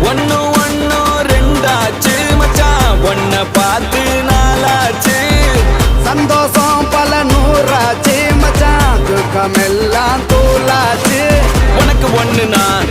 ஒன்னு ஒன்னு ரெண்டாச்சு மச்சான், ஒன்ன பார்த்து நாளாச்சு. சந்தோஷம் பல நூறாச்சு மச்சான், துக்கமெல்லாம் தூளாச்சு. உனக்கு ஒண்ணு நான்